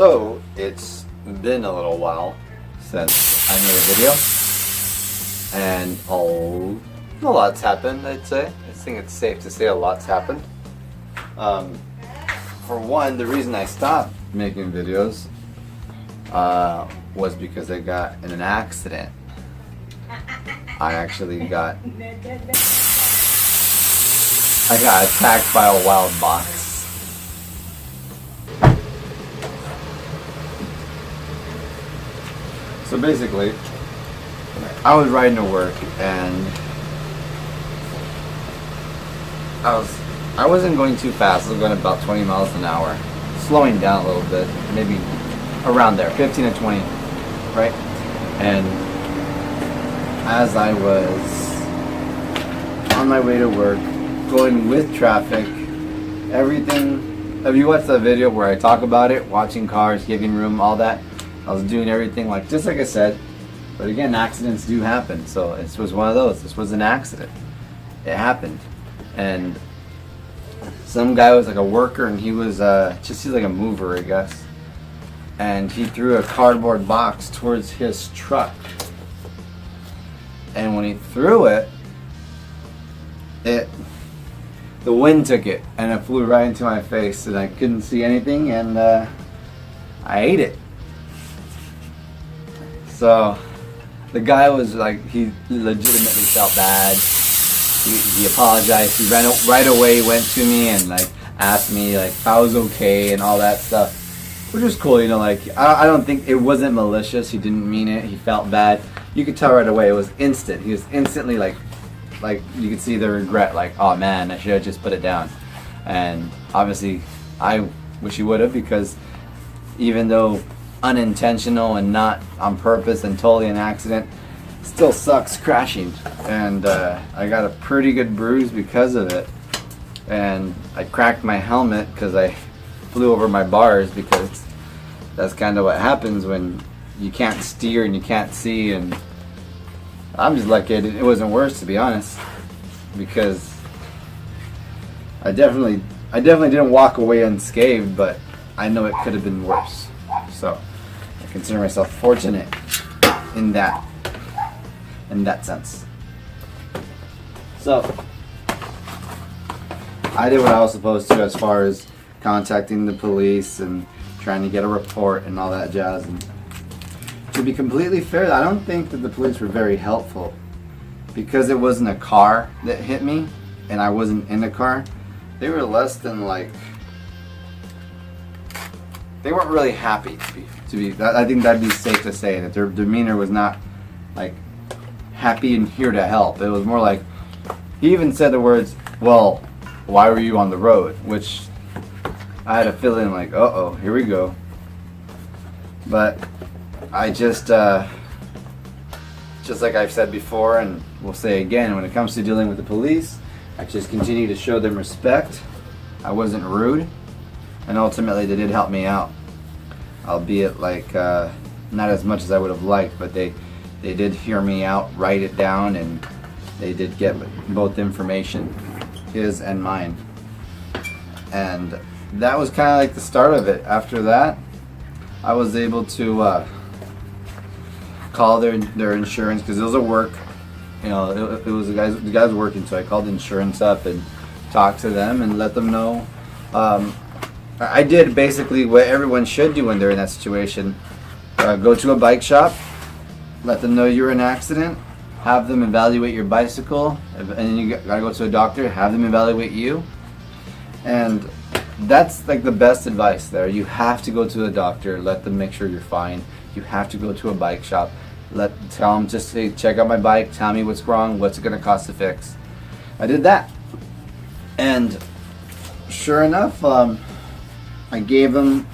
So it's been a little while since I made a video, and a lot's happened. I'd say. I think it's safe to say a lot's happened. For one, the reason I stopped making videos was because I got in an accident. I got attacked by a wild box. So basically, I was riding to work and I wasn't going too fast. I was going about 20 miles an hour, slowing down a little bit, maybe around there, 15 to 20, right? And as I was on my way to work, going with traffic, everything. If you watch the video where I talk about it, watching cars, giving room, all that, I was doing everything just like I said. But again, accidents do happen. So this was one of those. This was an accident. It happened. And some guy was like a worker, and he was he's like a mover, I guess. And he threw a cardboard box towards his truck. And when he threw it, the wind took it, and it flew right into my face, and I couldn't see anything, and I ate it. So the guy was like, he legitimately felt bad. He apologized. He ran right away, went to me and like asked me like if I was okay and all that stuff, which was cool. You know, like I don't think it wasn't malicious. He didn't mean it. He felt bad. You could tell right away. It was instant. He was instantly like you could see the regret. Like, oh man, I should have just put it down. And obviously, I wish he would have, because even though unintentional and not on purpose and totally an accident, still sucks crashing. And I got a pretty good bruise because of it, and I cracked my helmet because I flew over my bars, because that's kind of what happens when you can't steer and you can't see. And I'm just lucky it wasn't worse, to be honest, because I definitely didn't walk away unscathed, but I know it could have been worse. So I consider myself fortunate in that sense. So I did what I was supposed to as far as contacting the police and trying to get a report and all that jazz. And to be completely fair, I don't think that the police were very helpful, because it wasn't a car that hit me and I wasn't in the car. They were less than they weren't really happy to be. I think that'd be safe to say that their demeanor was not like happy and here to help. It was more like, he even said the words, "Well, why were you on the road?" Which I had a feeling like, uh-oh, here we go. But I just like I've said before, and we'll say again, when it comes to dealing with the police, I just continue to show them respect. I wasn't rude, and ultimately they did help me out, albeit not as much as I would have liked, but they did hear me out, write it down, and they did get both information, his and mine. And that was kind of like the start of it. After that, I was able to call their insurance, because it was a work, you know, it was the guys working, so I called the insurance up and talked to them and let them know. I did basically what everyone should do when they're in that situation. Go to a bike shop, let them know you're in an accident, have them evaluate your bicycle, and then you gotta go to a doctor, have them evaluate you. And that's like the best advice there. You have to go to a doctor, let them make sure you're fine. You have to go to a bike shop, tell them, just say, check out my bike, tell me what's wrong, what's it gonna cost to fix. I did that, and sure enough, I gave them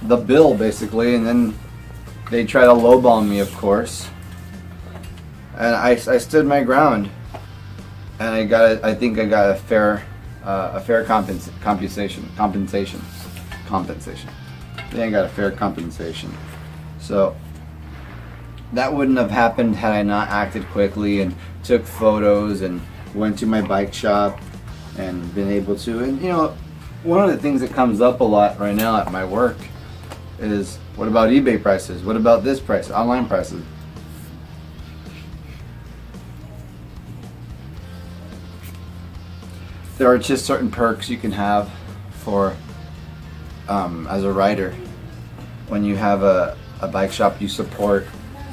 the bill basically, and then they tried to lowball me, of course, and I stood my ground, and I think I got a fair compensation. I think I got a fair compensation. So that wouldn't have happened had I not acted quickly and took photos and went to my bike shop and been able to. And you know, one of the things that comes up a lot right now at my work is, what about eBay prices? What about this price, online prices? There are just certain perks you can have for as a rider. When you have a bike shop you support,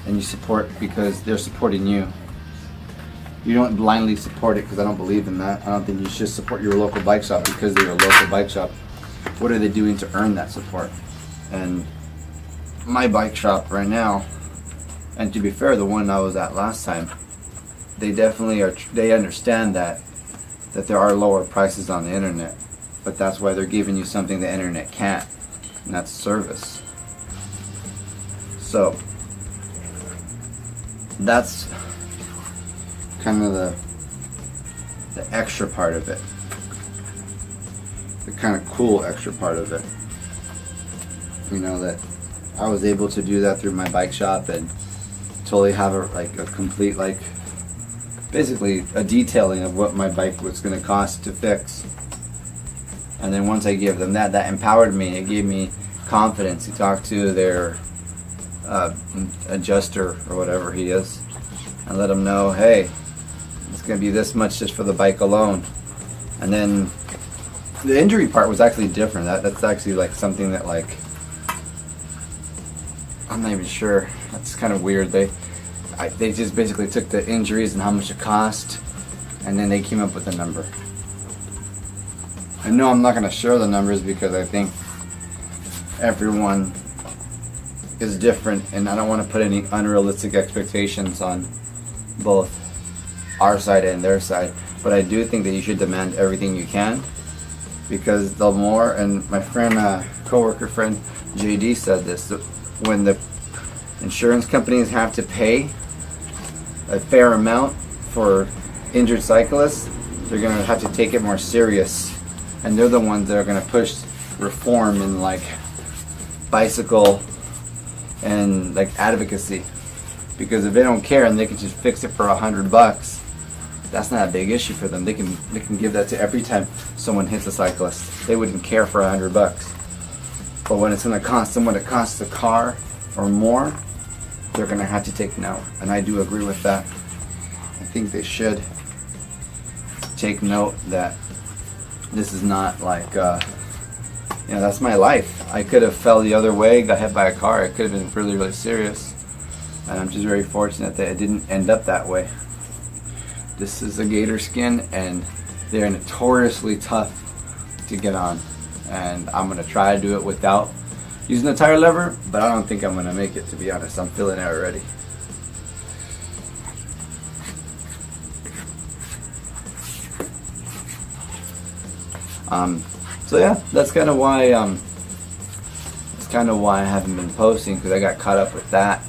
and you support because they're supporting you. You don't blindly support it, because I don't believe in that. I don't think you should support your local bike shop because they're your local bike shop. What are they doing to earn that support? And my bike shop right now, and to be fair, the one I was at last time, they definitely are. They understand that there are lower prices on the internet, but that's why they're giving you something the internet can't, and that's service. So that's kind of the extra part of it, the kind of cool extra part of it. You know, that I was able to do that through my bike shop and totally have a complete, like, basically a detailing of what my bike was going to cost to fix. And then once I gave them that empowered me. It gave me confidence to talk to their adjuster or whatever he is, and let them know, hey, it's going to be this much just for the bike alone. And then the injury part was actually different. That's actually like something that, like, I'm not even sure. That's kind of weird. They just basically took the injuries and how much it cost, and then they came up with a number. I know I'm not going to share the numbers because I think everyone is different, and I don't want to put any unrealistic expectations on both our side and their side. But I do think that you should demand everything you can, because the more, and my friend, coworker friend JD said this, that when the insurance companies have to pay a fair amount for injured cyclists, they're going to have to take it more serious, and they're the ones that are going to push reform in, like, bicycle and, like, advocacy. Because if they don't care and they can just fix it for $100, that's not a big issue for them. They can give that to every time someone hits a cyclist. They wouldn't care for $100. But when it's going to cost them what it costs a car or more, they're going to have to take note. And I do agree with that. I think they should take note that this is not like, that's my life. I could have fell the other way, got hit by a car. It could have been really, really serious. And I'm just very fortunate that it didn't end up that way. This is a gator skin, and they're notoriously tough to get on. And I'm going to try to do it without using the tire lever, but I don't think I'm going to make it, to be honest. I'm feeling it already. So yeah, that's kind of why I haven't been posting, because I got caught up with that.